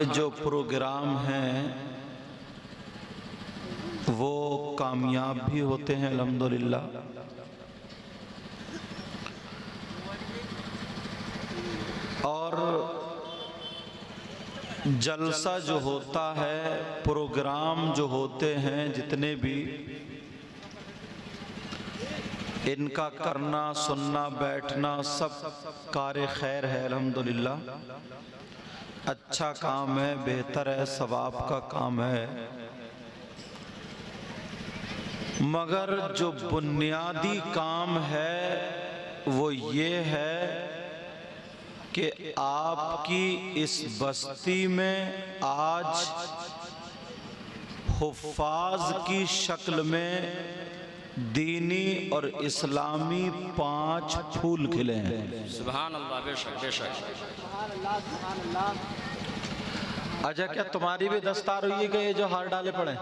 जो प्रोग्राम हैं वो कामयाब भी होते हैं अल्हम्दुलिल्लाह, और जलसा जो होता है, प्रोग्राम जो होते हैं जितने भी, इनका करना सुनना बैठना सब कार्य खैर है अल्हम्दुलिल्लाह, अच्छा काम है, बेहतर है, सवाब का काम है। मगर जो बुनियादी काम है वो ये है कि आपकी इस बस्ती में आज हुफ़ाज़ की शक्ल में दीनी और इस्लामी 5 फूल खिले हैं। सुभान अल्लाह, बेशक बेशक। अच्छा, क्या तुम्हारी भी दस्तार हुई है कि ये जो हार डाले पड़े?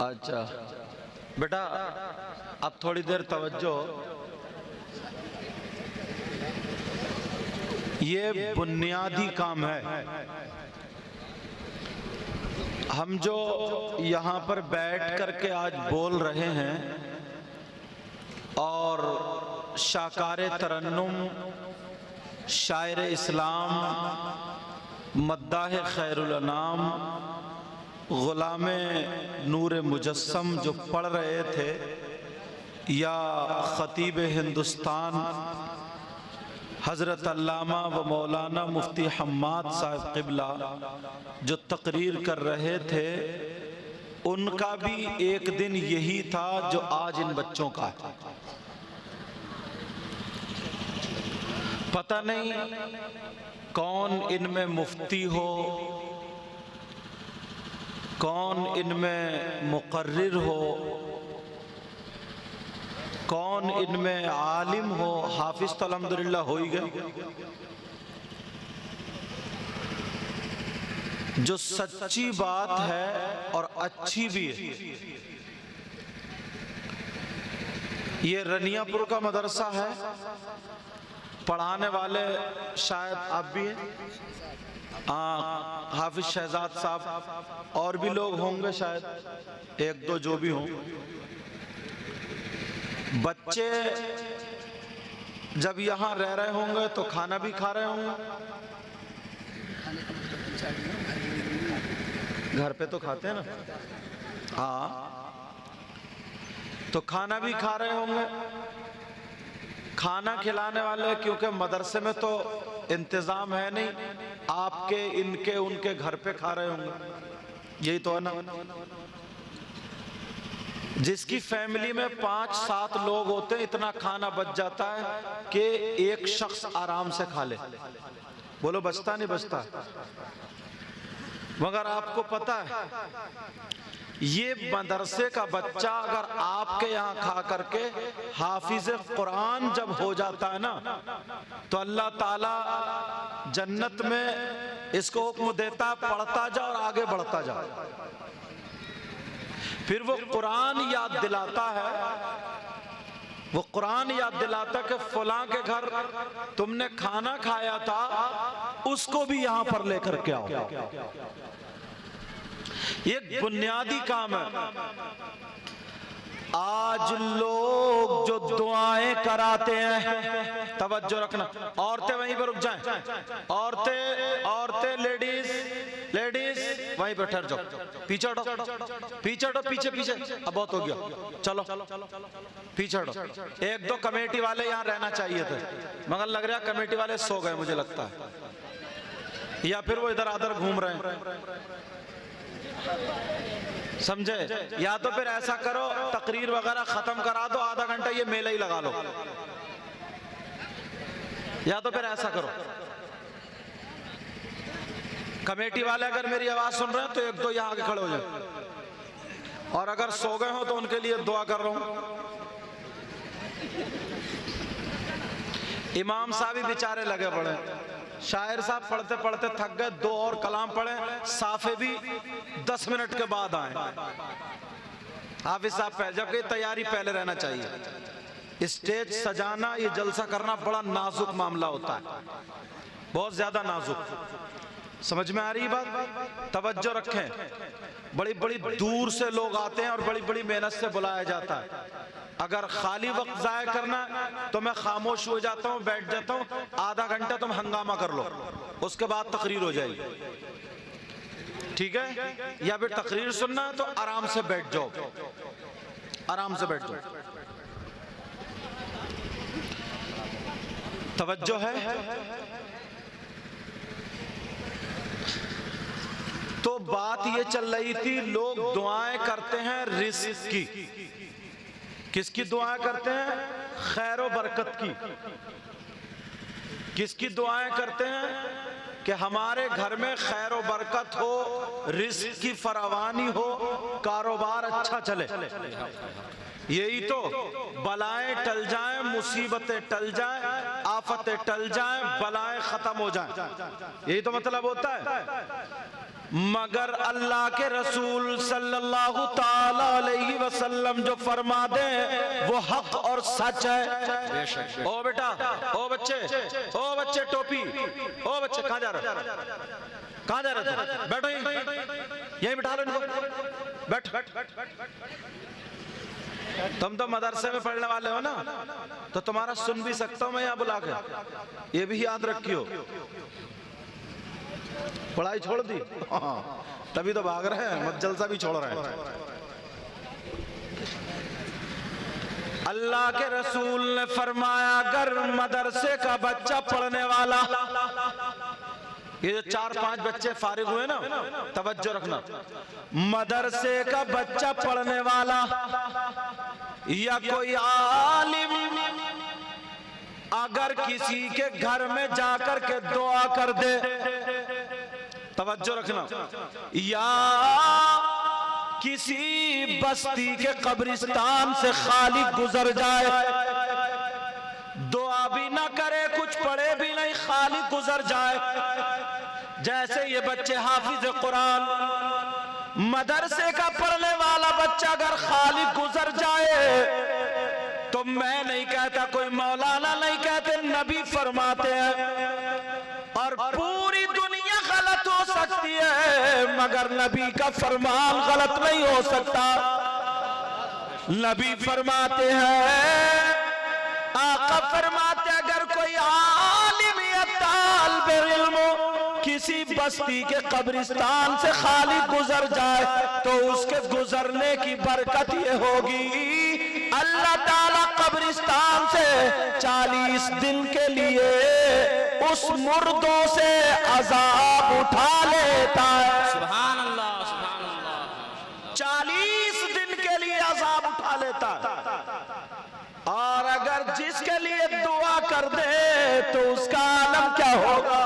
अच्छा बेटा, अब थोड़ी देर तवज्जो। ये बुनियादी काम है। हम जो यहाँ पर बैठ करके आज बोल रहे हैं और शाकारे तरन्नुम, शायर इस्लाम, मद्दाह खैरुल अनाम, गुलामे नूर मुजस्सम जो पढ़ रहे थे, या खतीब हिंदुस्तान हज़रत अल्लामा व मौलाना मुफ्ती हम्माद साहब क़िबला जो तकरीर कर रहे थे, उनका भी एक दिन यही था जो आज इन बच्चों का है। पता नहीं कौन इनमें मुफ्ती हो, कौन इनमें मुक़र्रिर हो, कौन इनमें आलिम हो। हाफिज तो अल्हम्दुलिल्लाह हो ही गए। जो सच्ची बात है और अच्छी भी है, ये रनियापुर का मदरसा है, पढ़ाने वाले शायद आप भी हैं, हाफिज शहजाद साहब, और भी लोग होंगे शायद, एक दो जो भी हों। बच्चे जब यहाँ रह रहे होंगे तो खाना भी खा रहे होंगे, घर पे तो खाते हैं ना, हाँ, तो खाना भी खा रहे होंगे। खाना खिलाने वाले, क्योंकि मदरसे में तो इंतजाम है नहीं, आपके इनके उनके घर पे खा रहे होंगे, यही तो है ना। जिसकी फैमिली में 5-7 लोग होते हैं, इतना खाना बच जाता है कि एक शख्स आराम से खा ले। बोलो बचता नहीं बचता? मगर आपको पता है, ये मदरसे का बच्चा अगर आपके यहाँ खा करके हाफिज कुरान जब हो जाता है ना, तो अल्लाह ताला जन्नत में इसको हुक्म देता है, पढ़ता जा और आगे बढ़ता जा। फिर वो कुरान याद दिलाता है, वो कुरान याद दिलाता कि फलां के घर तुमने खाना खाया था, उसको भी यहां पर लेकर के आओ। ये बुनियादी काम है। आज लोग जो दुआएं कराते हैं, तवज्जो रखना, औरतें वहीं पर रुक जाएं, औरतें लेडीज वहीं पर ठहर जाओ, पीछे हटो, पीछे अब बहुत हो गया, चलो पीछे हटो। 1-2 कमेटी वाले यहाँ रहना चाहिए थे, मगर लग रहा है कमेटी वाले सो गए, मुझे लगता है, या फिर वो इधर उधर घूम रहे हैं, समझे? या तो फिर ऐसा करो, तकरीर वगैरह खत्म करा दो, आधा घंटा ये मेला ही लगा लो, या तो फिर ऐसा करो। कमेटी वाले अगर मेरी आवाज सुन रहे हैं तो 1-2 यहाँ आगे खड़े हो जाए, और अगर सो गए हो तो उनके लिए दुआ कर रहा हूं। इमाम साहब भी बेचारे लगे पड़े, शायर साहब पढ़ते पढ़ते थक गए, 2 और कलाम पढ़े, साफे भी 10 मिनट के बाद आए। हाफिज साहब पहले, जबकि तैयारी पहले रहना चाहिए, स्टेज सजाना, ये जलसा करना बड़ा नाजुक मामला होता है, बहुत ज्यादा नाजुक। समझ में आ रही बात? तवज्जो रखें। बड़ी बड़ी दूर से लोग आते हैं और बड़ी बड़ी मेहनत से बुलाया जाता है। अगर खाली वक्त जाया करना तो मैं खामोश हो जाता हूँ, बैठ जाता हूँ, आधा घंटा तुम हंगामा कर लो, उसके बाद तकरीर हो जाएगी, ठीक है? या फिर तकरीर सुनना है तो आराम से बैठ जाओ, आराम से बैठ जाओ। तवज्जो है? तो बात ये चल रही थी, लोग दुआएं करते हैं रिज़्क़ की। किसकी दुआएं करते हैं? खैर और बरकत की। किसकी दुआएं करते हैं? कि हमारे घर में खैर और बरकत हो, रिज़्क़ की फरावानी हो, कारोबार अच्छा चले। यही तो, बलाएं टल जाएं, मुसीबतें टल जाएं, आफतें टल जाएं, बलाएं खत्म हो जाएं, यही तो मतलब होता है। मगर अल्लाह के रसूल सल्लल्लाहु ताला अलैहि वसल्लम जो फरमा दे वो हक और सच है। ओ बेटा, ओ बच्चे टोपी, ओ बच्चे कहाँ जा रहे? कहाँ जा रहे थे? बैठो यहीं बिठा लो इनको, बैठ। तुम तो मदरसे में पढ़ने वाले हो ना, तो तुम्हारा सुन भी सकता हूँ मैं यहाँ बुला के, ये भी याद रखियो। पढ़ाई छोड़ दी? तभी तो भाग रहे हैं, मत जलसा भी छोड़ रहे हैं। अल्लाह के रसूल ने फरमाया, अगर मदरसे का बच्चा पढ़ने वाला, ये जो 4-5 बच्चे फारिग हुए ना, तवज्जो रखना, मदरसे का बच्चा पढ़ने वाला या कोई आलिम अगर किसी के घर में जाकर के दुआ कर दे, तवज्जो रखना, या किसी बस्ती के कब्रिस्तान से खाली गुजर जाए, दुआ भी ना करे, कुछ पढ़े भी नहीं, खाली गुजर जाए, जैसे ये बच्चे हाफिज कुरान, मदरसे का पढ़ने वाला बच्चा अगर खाली गुजर जाए, तो मैं नहीं कहता, कोई मौलाना नहीं कहते, नबी फरमाते हैं। और पूरी दुनिया गलत हो सकती है मगर नबी का फरमान गलत नहीं हो सकता। नबी फरमाते हैं, आका फरमाते, अगर कोई आलिम या तालिब इल्म किसी बस्ती के कब्रिस्तान से खाली गुजर जाए, तो उसके गुजरने की बरकत ये होगी, अल्लाह ताला कब्रिस्तान से 40 दिन के लिए उस मुर्दों से अजाब उठा लेता है। सुभान अल्लाह, सुभान अल्लाह। 40 दिन के लिए अजाब उठा लेता है। और अगर जिसके लिए दुआ कर दे तो उसका आलम क्या होगा?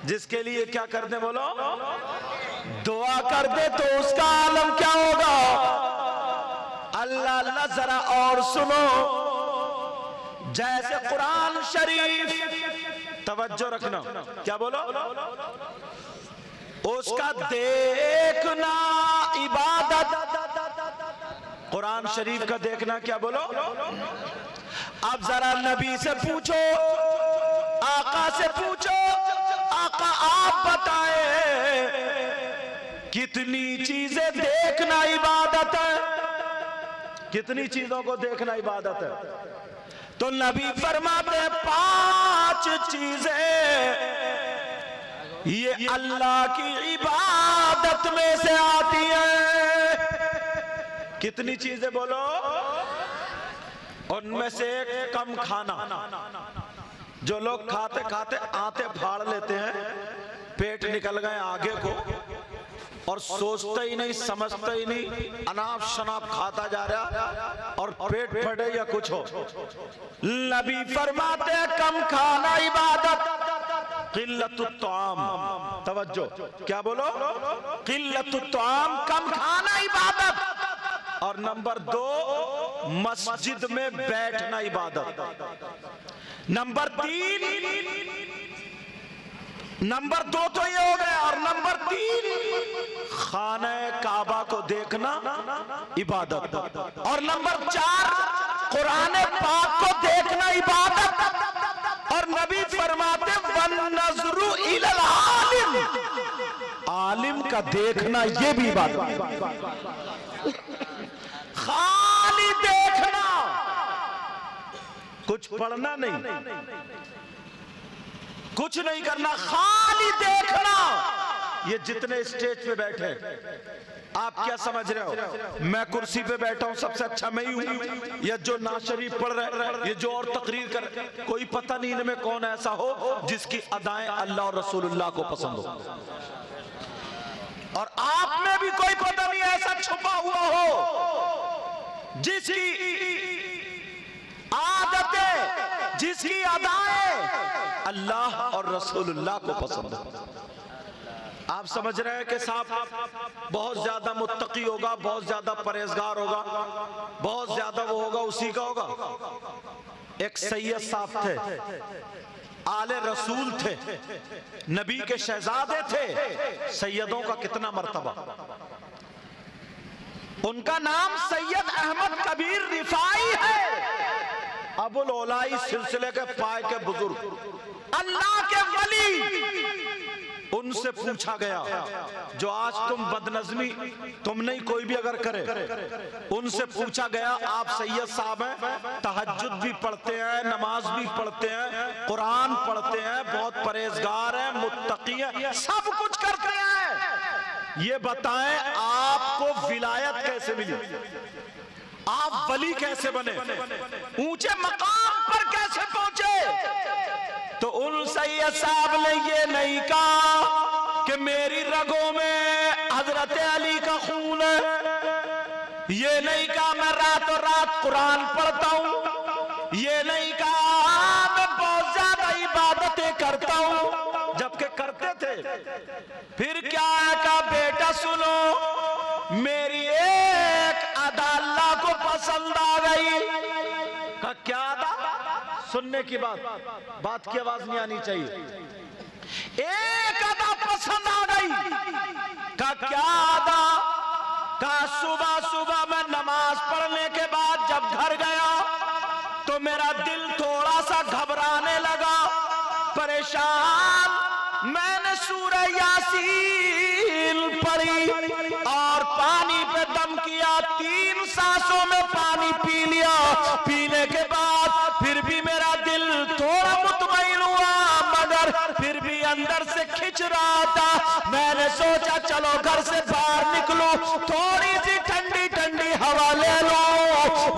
जिसके लिए क्या कर दे, बोलो, दुआ कर दे तो उसका आलम क्या होगा? अल्लाह अल्लाह, जरा और सुनो, जैसे कुरान शरीफ, तवज्जो रखना, क्या बोलो, उसका देखना इबादत, कुरान शरीफ का देखना क्या, बोलो। अब जरा नबी से पूछो, आका से पूछो, आका आप बताएं कितनी चीजें देखना इबादत है? कितनी चीजों को देखना इबादत है? तो नबी फरमाते हैं 5 चीजें ये अल्लाह की इबादत में से आती हैं। कितनी चीजें, बोलो। उनमें से एक, कम खाना। जो लोग खाते खाते आते फाड़ लेते हैं, पेट निकल गए आगे को, और सोचते ही नहीं, समझते ही नहीं, अनाप शनाप खाता जा रहा और पेट फटे या कुछ हो। नबी फरमाते हैं, कम खाना इबादत, किल्लतुत तआम, तवज्जो, क्या बोलो, किल्लतुत तआम, कम खाना इबादत। और नंबर 2, मस्जिद में बैठना इबादत। नंबर 2 तो ये हो गया, और नंबर 3, खाने काबा को देखना इबादत। और नंबर 4, कुरान पाक को देखना इबादत, और नबी फरमाते वन नजरु इलल आलिम, आलिम का देखना ये भी इबादत। खाली देखना, कुछ पढ़ना नहीं, कुछ नहीं करना, खाली देखना। ये जितने स्टेज पे बैठे, आप क्या समझ रहे हो मैं कुर्सी पे बैठा हूं सबसे अच्छा मैं ही हूं, या जो नाज शरीफ पढ़ रहे, ये जो और तकरीर कर, कोई पता नहीं इनमें कौन ऐसा हो जिसकी अदाएं अल्लाह और रसूलुल्लाह को पसंद हो, और आप में भी कोई पता नहीं ऐसा छुपा हुआ हो जिसकी आदतें, जिसकी अदाएं अल्लाह और रसूलुल्लाह को पसंद हो। आप समझ रहे हैं कि साहब बहुत ज्यादा मुत्तकी होगा, बहुत ज्यादा परहेजगार होगा, बहुत ज्यादा वो होगा, उसी का होगा। एक सैयद साहब थे, आले रसूल थे, नबी के शहजादे थे, सैयदों का कितना मर्तबा। उनका नाम सैयद अहमद कबीर रिफाई है, अबुल ओलाई सिलसिले के पाए के बुजुर्ग, अल्लाह के वली। उनसे पूछा गया, जो आज तुम बदनज़मी तुम नहीं कोई भी अगर करे, उनसे पूछा गया आप सैयद साहब हैं, तहज्जुद भी पढ़ते हैं, नमाज भी पढ़ते हैं, कुरान पढ़ते हैं, बहुत परहेजगार हैं, मुत्तकी हैं, सब कुछ करते हैं, ये बताएं आपको विलायत कैसे मिली, आप वली कैसे बने, ऊंचे मकाम पर कैसे पहुंचे? तो उन सैयद साहब ने ये नहीं कहा कि मेरी रगों में हजरत अली का खून है, ये नहीं कहा मैं रातों रात कुरान पढ़ता हूं, ये नहीं कहा मैं बहुत ज्यादा इबादतें करता हूं, जबकि करते थे। फिर क्या है का बेटा सुनो, मेरी एक अदा अल्लाह को पसंद आ गई। का क्या अदा? सुनने की बात की आवाज नहीं आनी चाहिए। एक अदा पसंद आ गई। का क्या अदा? का सुबह सुबह मैं नमाज पढ़ने के बाद जब घर गया तो मेरा दिल थोड़ा सा घबराने लगा, परेशान। मैंने सूरह यासीन पढ़ी और पानी पे दम किया, 3 सांसों में पानी पी लिया। पीने के बाद फिर भी मेरा दिल थोड़ा मुतमईन हुआ, मगर फिर भी अंदर से खिंच रहा था। मैंने सोचा चलो घर से बाहर निकलूं, थोड़ी सी ठंडी ठंडी हवा ले लो।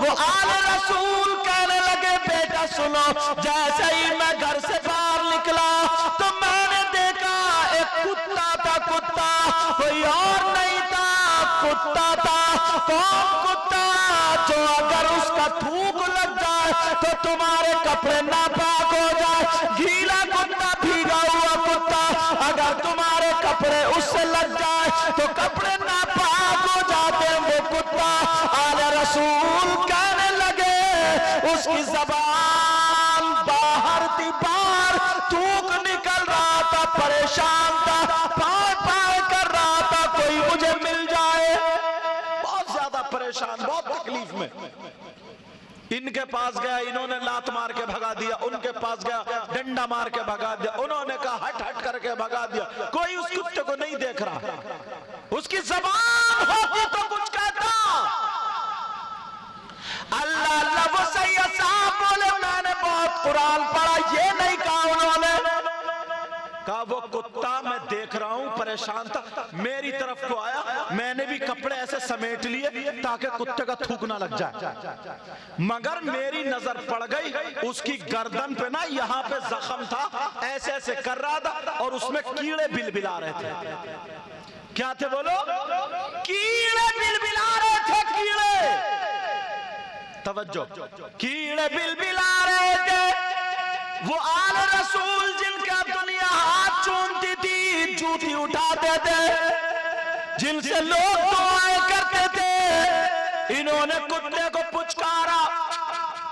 वो आले रसूल कहने लगे बेटा सुनो, जैसे ही मैं घर से बाहर निकला तो मैंने देखा एक कुत्ता था। कुत्ता कोई और नहीं था, कुत्ता था। कौन कुत्ता? जो अगर उसका थूक लग जाए तो तुम्हारे कपड़े नापाक हो जाए। गीला कुत्ता, भीगा हुआ कुत्ता, अगर तुम्हारे कपड़े उससे लग जाए तो कपड़े नापाक हो जाते। वो कुत्ता आले रसूल कहने लगे उसकी जबान बाहर थी, बाहर थूक निकल रहा था, परेशान था, पाए पाए कर रहा था कोई मुझे मिल जाए। बहुत ज्यादा परेशान, बहुत तकलीफ में। इनके पास गया, इन्होंने लात मार के भगा दिया, उनके पास गया, डंडा मार के भगा दिया, उन्होंने कहा हट हट करके भगा दिया। कोई उस कुत्ते को नहीं देख रहा, उसकी जबान होती तो कुछ कहता। अल्लाह अल्लाह। वो सैयद साहब बोले मैंने बहुत कुरान पढ़ा, ये नहीं कहा उन्होंने। कहा वो कुत्ता मैं देख रहा हूं, परेशान था, मेरी तरफ को आया, मैंने भी कपड़े ऐसे समेट लिए ताकि कुत्ते का थूक ना लग जाए, मगर मेरी नजर पड़ गई उसकी गर्दन पे ना, यहाँ पे जख्म था, ऐसे ऐसे कर रहा था और उसमें कीड़े बिलबिला रहे थे। क्या थे बोलो? कीड़े बिलबिला रहे थे, कीड़े। तवज्जो, कीड़े बिलबिला रहे थे। वो आले रसूल जिनका दुनिया हाथ चूमती थी, जूती उठाते थे, जिनसे लोग दुआएं करते थे, इन्होंने कुत्ते को पुचकारा,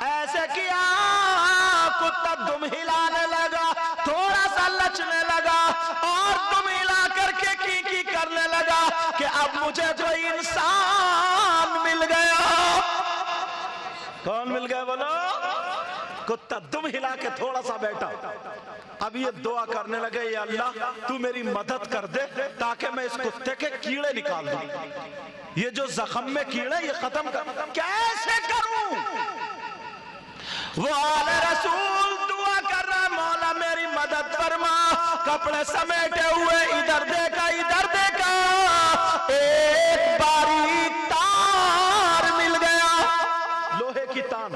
ऐसे किया, कुत्ता दुम हिलाने लगा, थोड़ा सा लचने लगा और दुम हिला करके की करने लगा कि अब मुझे कोई इंसान मिल गया। कौन मिल गए बोलो? कुत्ता दुम हिला के थोड़ा सा बैठा। अब ये दुआ करने लगे, या अल्लाह तू मेरी मदद कर दे ताकि मैं इस कुत्ते के कीड़े निकाल दूं, ये जो जख्म में कीड़े ये खत्म कर। कैसे करूं? वो आले रसूल दुआ कर रहा, मौला मेरी मदद फरमा। कपड़े समेटे हुए इधर देखा इधर देखा, एक बारीक तार मिल गया, लोहे की तार।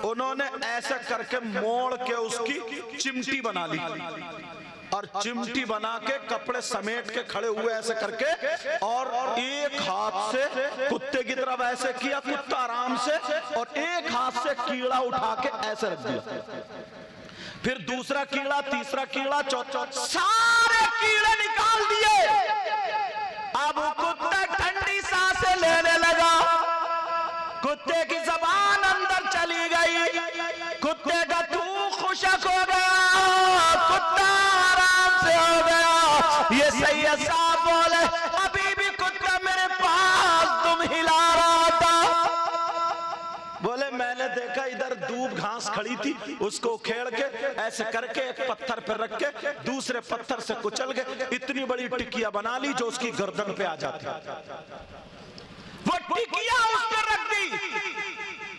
उन्होंने ऐसे करके मोड़ के उसकी चिमटी बना ली और चिमटी बना के कपड़े समेट के खड़े हुए ऐसे करके, और एक हाथ से कुत्ते की तरफ ऐसे किया, कुत्ता आराम से, और एक हाथ से कीड़ा उठा के ऐसे रख दिया। फिर दूसरा कीड़ा, तीसरा कीड़ा, चौथा, सारे कीड़े निकाल दिए। अब कुत्ता ठंडी सांसें लेने लगा, कुत्ते की जबान अंदर चली गई, कुत्ते का तू खुशक हो गया, कुत्ता आराम से हो गया। ये सैयद साहब बोले, अभी भी कुत्ता मेरे पास तुम हिला रहा था। बोले मैंने देखा इधर दूब घास खड़ी थी, उसको उखेड़ के ऐसे करके एक पत्थर पर रख के दूसरे पत्थर से कुचल के इतनी बड़ी टिकिया बना ली जो उसकी गर्दन पे आ जाती। वो टिकिया उस पर रख दी,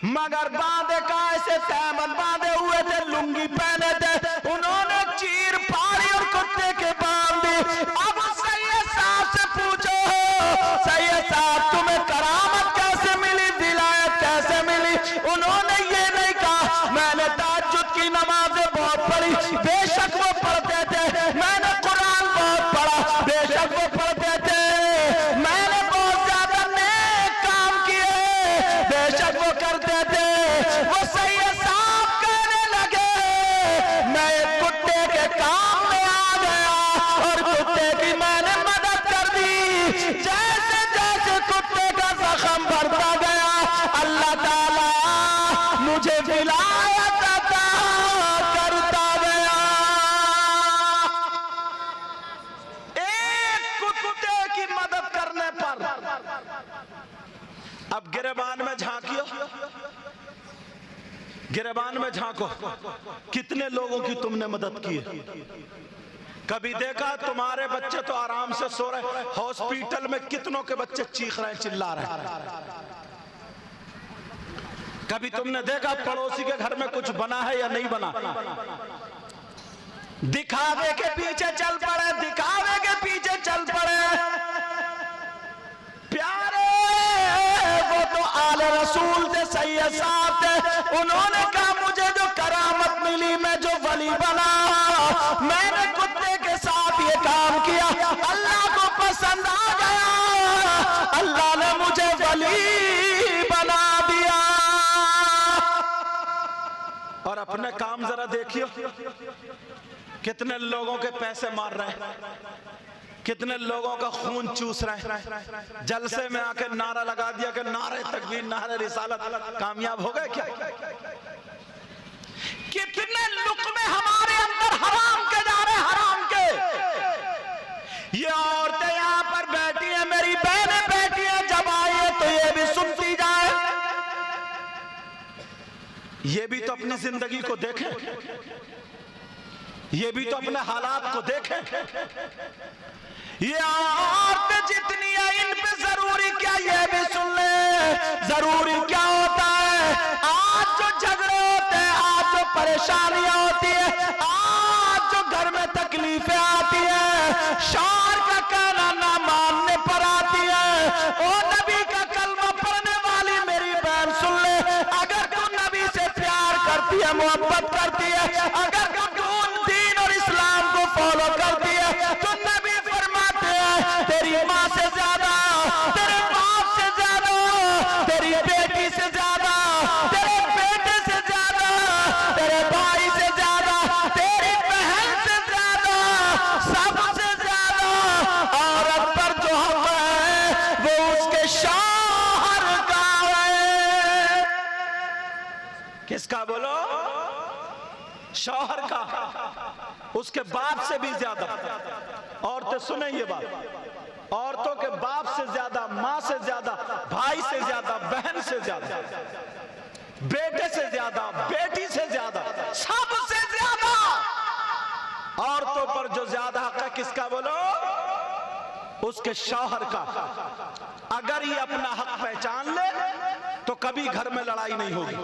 मगर बांधे का ऐसे तहमत बांधे हुए थे, लुंगी पहने थे, उन्होंने चीर फाड़ी और कुत्ते के बांध दी। अब सैयद साहब से पूछो, सैयद साहब तुम्हें करामत कैसे मिली, विलायत कैसे मिली? उन्होंने ये नहीं कहा मैंने तहज्जुद की नमाजें बहुत पढ़ी, बेशक वो पढ़ते थे, मैंने कुरान बहुत पढ़ा, बेशक वो पढ़ते थे, मैंने बहुत ज्यादा नेक काम किए, बेशक वो करते थे। वो सैयद साहब कहने लगे मैं कुत्ते के काम में आ गया और कुत्ते की मैंने मदद कर दी। जैसे जैसे कुत्ते का जख्म भरता गया, अल्लाह ताला मुझे विलायत अता करता गया। एक कुत्ते की मदद करने पर। अब गिरेबान में झांकियो, गिरेबान में झांको, कितने लोगों की तुमने मदद की है? कभी देखा तुम्हारे बच्चे तो आराम से सो रहे, हॉस्पिटल में कितनों के बच्चे चीख रहे हैं, चिल्ला रहे हैं। कभी तुमने देखा पड़ोसी के घर में कुछ बना है या नहीं बना? दिखावे के पीछे चल पड़े, दिखावे के पीछे चल पड़े। प्यारे वो तो आले रसूल थे, सैयद साहब थे, उन्होंने कहा मुझे जो करामत मिली, मैं जो वली बना, मैंने कुत्ते के साथ ये काम किया, अल्लाह को पसंद आ गया, अल्लाह ने मुझे वली बना दिया। और अपने काम जरा देखियो, कितने लोगों के पैसे मार रहे हैं, कितने लोगों का खून चूस रहे हैं। जलसे में आके नारा लगा दिया कि नारे तकबीर, नारे रिसालत, कामयाब हो गए क्या? कितने लुक़्मे हमारे अंदर हराम के जा रहे, हराम के। ये औरतें यहाँ पर बैठी हैं, मेरी बहनें बैठी हैं, जब आए तो ये भी सुनती जाए। ये भी तो अपनी जिंदगी को देखें, ये भी तो अपने हालात को देखें। ये औरतें जितनी है, इन पे जरूरी क्या ये भी सुन ले, जरूरी क्या होता है। आज जो झगड़े होते हैं, आज जो परेशानियां होती है, आज जो घर में तकलीफें आती है, शौहर का कहना ना मानने पर आती है। ओ नबी का कलमा पढ़ने वाली मेरी बहन सुन ले, अगर तू नबी से प्यार करती है, मोहब्बत करती है, अगर तू दीन और इस्लाम को फॉलो करती है, तो नबी तेरी माँ से ज्यादा, तेरे बाप से ज्यादा, तेरी बेटी से ज्यादा, तेरे बेटे से ज्यादा, तेरे भाई से ज्यादा, तेरी बहन से ज्यादा, सबसे ज्यादा औरत पर जो हक है वो उसके शौहर का है। किसका बोलो? शौहर का, उसके बाप से भी ज्यादा। औरतें सुने ये बात, औरतों के बाप से ज्यादा, माँ से ज्यादा, भाई से ज्यादा, बहन से ज्यादा। बेटे से ज्यादा, बेटी से ज्यादा, सबसे ज्यादा औरतों पर जो ज्यादा हक है किसका बोलो? उसके शौहर का। अगर ये अपना हक पहचान ले तो कभी घर में लड़ाई नहीं होगी।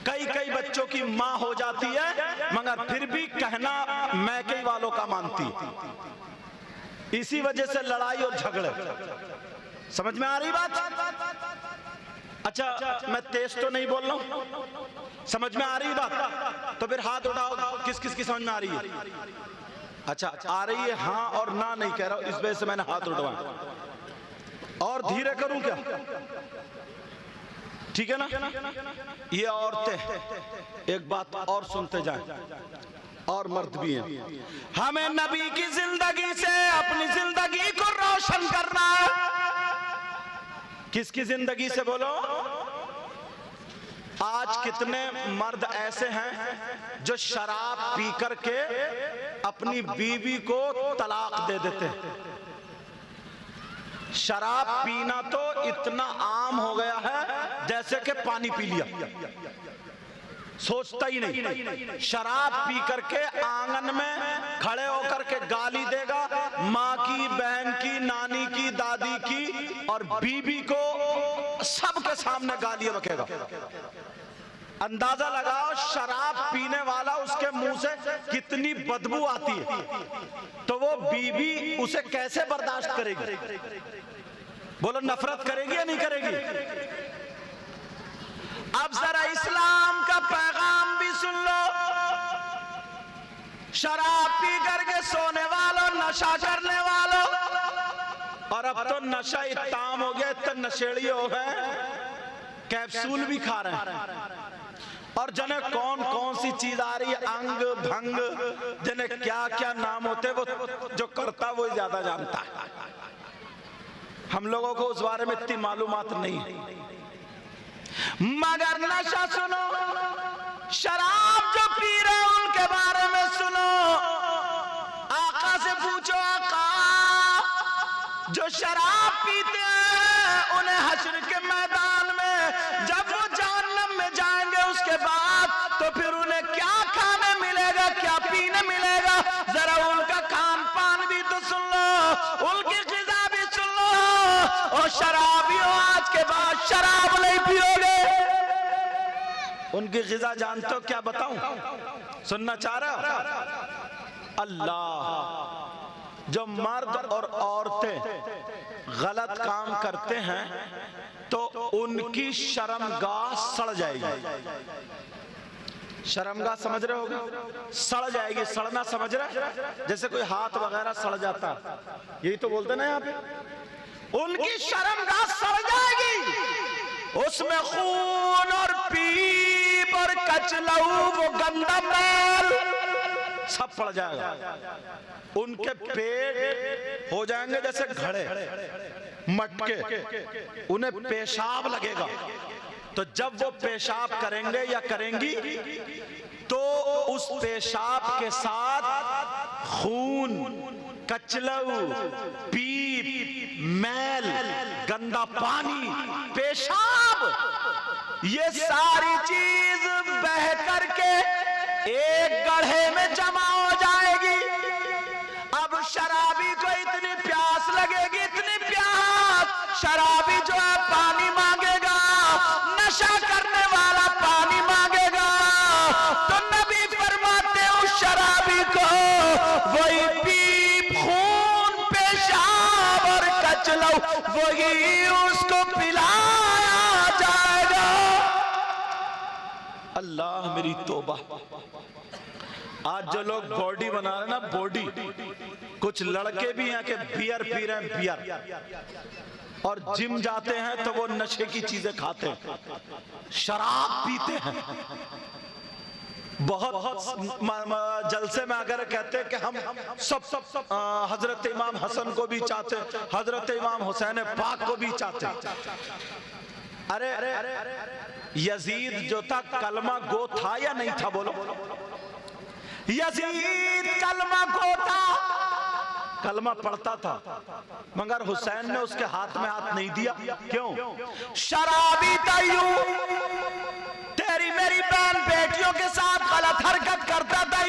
कई कई बच्चों की मां हो जाती है मगर फिर भी कहना मैके वालों का मानती, इसी वजह से लड़ाई और झगड़े। समझ में आ रही बात? अच्छा, मैं तेज तो नहीं बोल रहा हूं, समझ में आ रही बात? तो फिर हाथ उठाओ, किस किस की समझ में आ रही है? अच्छा, आ रही है? हाँ और ना नहीं कह रहा हूं, इस वजह से मैंने हाथ उठवाया। और धीरे करूं क्या? ठीक है ना? ये औरतें एक बात और सुनते जाएं, और मर्द भी हैं। हमें नबी की जिंदगी से अपनी जिंदगी को रोशन करना है। किसकी जिंदगी से बोलो? आज कितने मर्द ऐसे हैं जो शराब पी करके अपनी बीवी को तलाक दे देते हैं। शराब पीना तो इतना आम हो गया है जैसे कि पानी पी लिया, सोचता ही नहीं। शराब पी करके आंगन में खड़े होकर के गाली देगा, माँ की, बहन की, नानी की, दादी की, और बीबी को सबके सामने गालियां बकेगा। अंदाजा लगाओ शराब पीने वाला उसके मुंह से कितनी बदबू आती है, तो वो बीबी उसे कैसे बर्दाश्त करेगी? बोलो, नफरत करेगी या नहीं करेगी? अब जरा इस्लाम का पैगाम भी सुन लो। शराब पी करके सोने वालों, नशा करने वालों, और अब तो नशा इतना आम हो गया, इतने नशेड़ी हो गए, कैप्सूल भी खा रहे हैं। और जने कौन कौन सी चीज आ रही है, अंग भंग, जने क्या क्या नाम होते, वो जो करता वो ज्यादा जानता है। हम लोगों को उस बारे में इतनी मालूमात नहीं है। मगर नशा सुनो, शराब जो पी रहे उनके बारे में सुनो। आका से पूछो, आका जो शराब पीते हैं उन्हें हश्र के मैदान में जब वो जहन्नम में जाएंगे उसके बाद तो फिर उन्हें क्या खाने मिलेगा, क्या पीने मिलेगा? जरा उनका खान पान भी तो सुन लो, उनकी ग़िज़ा भी सुन लो। और शराबियों, आज के बाद शराब नहीं पियोगे। उनकी ग़िज़ा जानते हो? क्या बताऊं? सुनना चाह रहे हो? अल्लाह, जो मर्द और औरतें गलत काम करते हैं तो उनकी शर्मगाह सड़ जाएगी। शर्मगाह समझ रहे होगे? सड़ जाएगी। सड़ना समझ रहे? जैसे कोई हाथ वगैरह सड़ जाता, यही तो बोलते ना यहाँ पे। उनकी शर्मगाह सड़ जाएगी, उसमें खून और पीप और कचलऊ, वो गंदा मैल सब पड़ जाएगा। उनके पेट हो जाएंगे जैसे घड़े, मटके, उन्हें पेशाब लगेगा। तो जब वो पेशाब करेंगे या करेंगी तो उस पेशाब के साथ खून, कचलऊ, पीप, मैल, गंदा पानी, पेशाब, ये सारी चीज बह करके एक गड्ढे में जमा हो जाएगी। अब शराबी को इतनी प्यास लगेगी, इतनी प्यास, शराबी जो है पानी मांगेगा, नशा करने वाला पानी मांगेगा। तो नबी फरमाते उस शराबी को वही पीप, खून, पेशाब और कचलऊ, वही उसको पिलाया जाएगा। अल्लाह मेरी तौबा। आज जो लोग बॉडी बना रहे हैं ना, बॉडी, कुछ लड़के भी हैं कि बियर पी रहे हैं, बियर, और जिम जाते हैं तो वो नशे की चीजें खाते हैं, शराब पीते हैं। बहुत जलसे में अगर कहते हैं कि हम सब हजरत इमाम हसन को भी चाहते, हजरत इमाम हुसैन पाक को भी चाहते। अरे यजीद जो था कलमा गो था या नहीं था? बोलो, यजीद कलमा गो था। कलमा पढ़ता था, मगर हुसैन ने उसके हाथ में हाथ नहीं दिया। क्यों? शराबी तय्यू तेरी मेरी बहन बेटियों के साथ गलत हरकत करता था,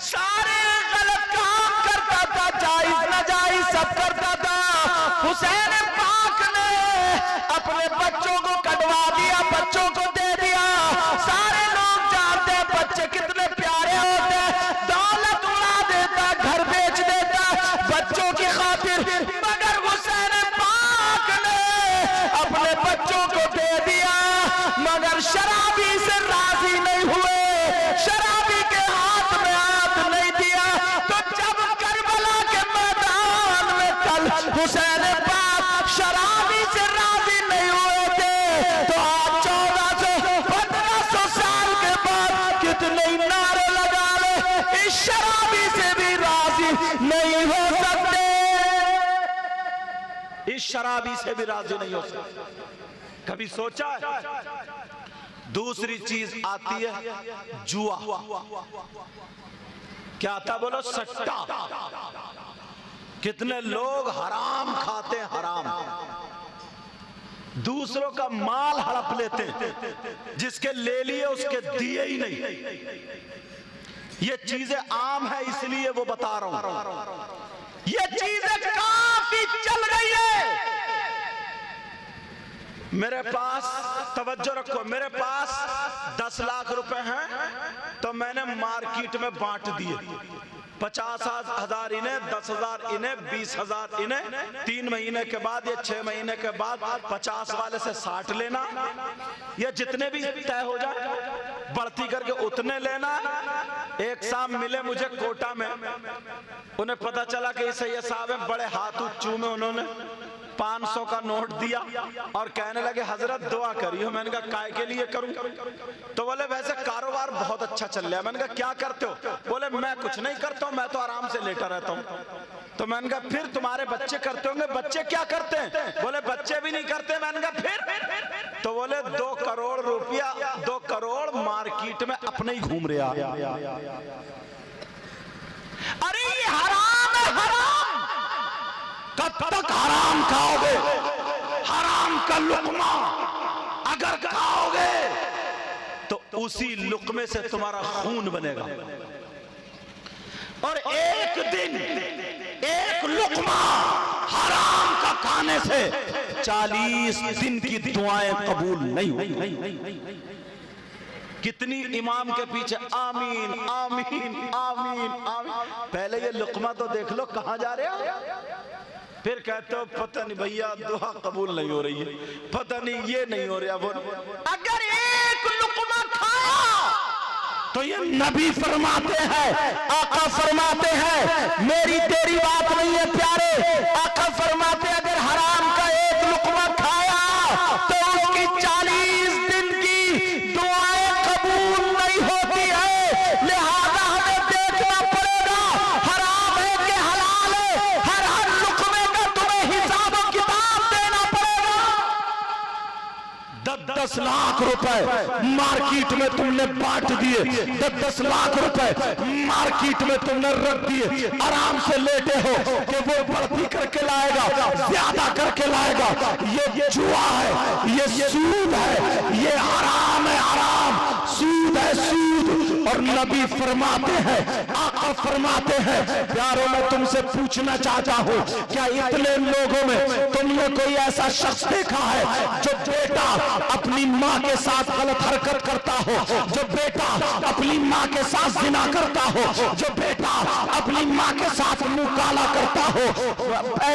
सारे गलत काम करता था, जायज नाजायज सब करता था। हुसैन पाक ने अपने बच्चों को कटवा दिया, बच्चों को दे दिया। सारे लोग जानते हैं बच्चे कितने प्यारे होते हैं, दौलत उड़ा देता, घर बेच देता बच्चों की खातिर, मगर हुसैन पाक ने अपने बच्चों को दे दिया। मगर शराबी से राजी नहीं हुए, शराबी के हाथ में हाथ नहीं दिया। तो जब करबला के मैदान में कल हुसैन पाक शराबी से राजी नहीं हुए थे, तो आज 1400-1500 साल के बाद कितने नारे लगा ले, इस शराबी से भी राजी नहीं हो सकते, इस शराबी से भी राजी नहीं हो सकते। कभी सोचा है? दूसरी चीज आती है जुआ। क्या आता बोलो? सट्टा। कितने लोग हराम खाते हैं, हराम, दूसरों का माल हड़प लेते हैं, जिसके ले लिए उसके दिए ही नहीं। ये चीजें आम है, इसलिए वो बता रहा हूं। ये चीजें काफी चल रही है। मेरे पास, तवज्जो रखो, मेरे पास 10 लाख रुपए हैं, तो मैंने मार्केट में बांट दिए। 50,000 इन्हें, 10,000 इन्हें, 20,000 इन्हें। 3 महीने के बाद या 6 महीने के बाद 50 वाले से 60 लेना, या जितने भी तय हो जाए बढ़ती करके उतने लेना। एक शाम मिले मुझे कोटा में, उन्हें पता चला कि सैयद साहब है, बड़े हाथ ऊंचू में उन्होंने 500 का नोट दिया और कहने लगे हजरत दुआ करियो। मैंने कहा काय के लिए करूं? तो बोले वैसे कारोबार बहुत अच्छा चल रहा है। मैंने कहा क्या करते हो? बोले मैं कुछ नहीं करता हूं, मैं तो आराम से लेटा रहता हूं। तो मैंने कहा फिर तुम्हारे बच्चे करते होंगे? बच्चे क्या करते हैं? बोले बच्चे भी नहीं करते। मैंने कहा फिर? तो बोले 2 करोड़ रुपया, 2 करोड़ मार्केट में अपने ही घूम रहा। अरे ये हराम है, हराम। कब तक हराम खाओगे? हराम का लुकमा अगर खाओगे तो उसी लुकमे से तुम्हारा खून बनेगा, और एक दिन एक लुकमा हराम का खाने से 40 दिन की दुआएं कबूल नहीं होंगी। कितनी इमाम के पीछे आमीन आमीन आमीन आमीन। पहले ये लुकमा तो देख लो कहां जा रहे हो, फिर कहते हो पता नहीं भैया दुआ कबूल नहीं हो रही है, पता नहीं ये नहीं हो रहा वो। अगर एक लुकमा खाया तो ये नबी फरमाते हैं, आका फरमाते हैं, मेरी तेरी बात नहीं है प्यारे, आका फरमाते अगर हराम का एक लुकमा खाया तो उसकी 40 दिन की दुआएं कबूल नहीं होती है। लिहाजा हमें देखना पड़ेगा हराम है कि हलाल है। हर लुकमे का तुम्हें हिसाब किताब देना पड़ेगा। 10 लाख रुपए मार्केट में तुमने बांट दिए, 10 लाख रुपए मार्केट में तुमने रख दिए, आराम से लेटे हो कि वो बढ़ती करके लाएगा, ज्यादा करके लाएगा। ये जुआ है, ये सूद है, ये हराम है, हराम, सूद है, सूद। और नबी फरमाते हैं, आका फरमाते हैं, प्यारों में तुमसे पूछना चाहता हूं, क्या इतने लोगों में तुमने कोई ऐसा शख्स देखा है जो बेटा अपनी माँ के साथ गलत हरकत करता हो, जो बेटा अपनी माँ के साथ जिना करता हो, जो बेटा अपनी माँ के साथ मुंह काला करता हो?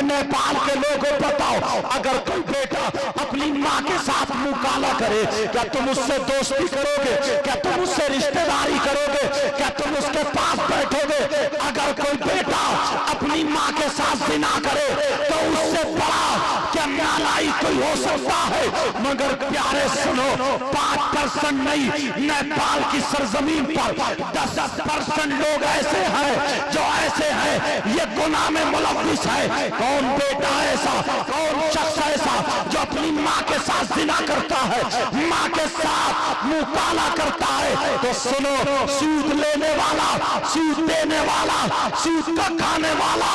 नेपाल के लोगों बताओ, अगर कोई बेटा अपनी माँ के साथ मुंह काला करे, क्या तुम उससे दोस्ती करोगे? क्या तुम उससे रिश्तेदारी करोगे? क्या तुम उसके पास बैठोगे? अगर कोई बेटा अपनी माँ के साथ जिना करे तो उससे बड़ा क्या नालायक कोई हो सकता होता है, मगर प्यारे सुनो 5% नहीं, नेपाल की सरजमीन पर 10% लोग ऐसे हैं जो ऐसे हैं, ये गुनाह में मुलव्विस है। कौन बेटा ऐसा, कौन शख्स ऐसा जो अपनी माँ के साथ जिना करता है, माँ के साथ मुंह काला करता है? तो सुनो, सूद लेने वाला, सूद देने वाला, सूद का खाने वाला,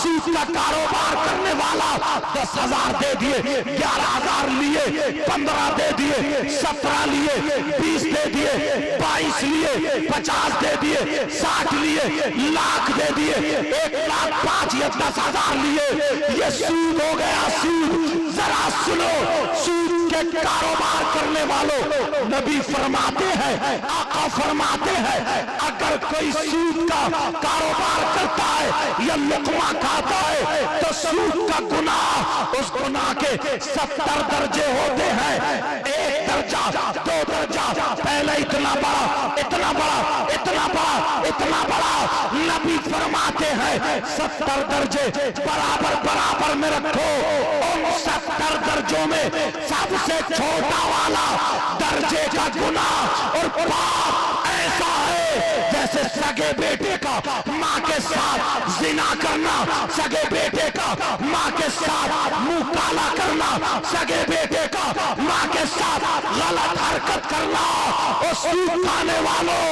सूद का कारोबार करने वाला 10,000 दे दिए, 11,000 लिए, 15 दे दिए, 17 लिए, 20 दे दिए, 22 लिए, 50 दे दिए, 60 लिए, लाख दे दिए, 1,05,000 या 10,000 लिए, ये सूद हो गया सूद। जरा सुनो, सूद के कारोबार करने वालों, नबी फरमाते हैं, आका फरमाते हैं, अगर कोई सूद का कारोबार करता है या लुकमा खाता है तो सूद का गुनाह, उस गुनाह के 70 दर्जे होते हैं। 1 दर्जा, 2 दर्जा, पहले इतना बड़ा, इतना बड़ा, इतना बड़ा, इतना बड़ा। नबी फरमाते हैं 70 दर्जे बराबर बराबर में रखो। उन 70 दर्जों में सबसे छोटा वाला दर्जे का गुनाह और पाप ऐसा है जैसे सगे बेटे का माँ के साथ जिना करना, सगे बेटे का माँ के साथ मुंह काला करना, सगे बेटे का माँ के साथ गलत हरकत करना। और सूद खाने वालों,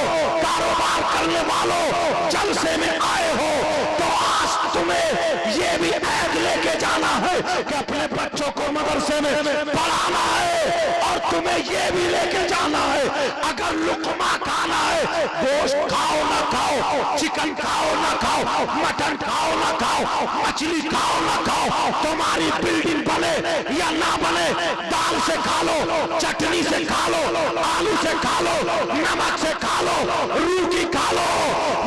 कारोबार करने वालों, जलसे में आए हो तो आज तुम्हें ये भी ऐद लेके जाना है कि अपने बच्चों को मदरसे में पढ़ाना है, और तुम्हें ये भी लेके जाना है अगर लुकमा खाना है, गोश्त खाओ ना खाओ, चिकन खाओ ना खाओ, मटन खाओ ना खाओ, मछली खाओ ना खाओ, तुम्हारी बिल्डिंग बने या ना बने, दाल से खा लो, चटनी से खा लो, आलू से खा लो, नमक से खा लो, रोटी खा लो,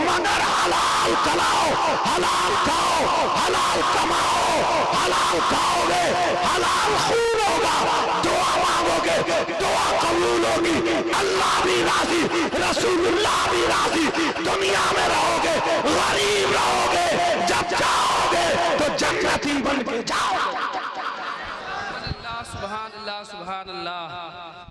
मगर हलाल खिलाओ, हलाल खाओ, हलाल कमाओ। हलाल खाओगे, हलाल खून होगा, दुआ मांगोगे, दुआ कबूल होगी, अल्लाह भी राजी, रसूलुल्लाह भी राजी। दुनिया में रहोगे, गरीब रहोगे, जब जाओगे तो जन्नती बन के जाओ। सुभान अल्लाह, सुभान अल्लाह।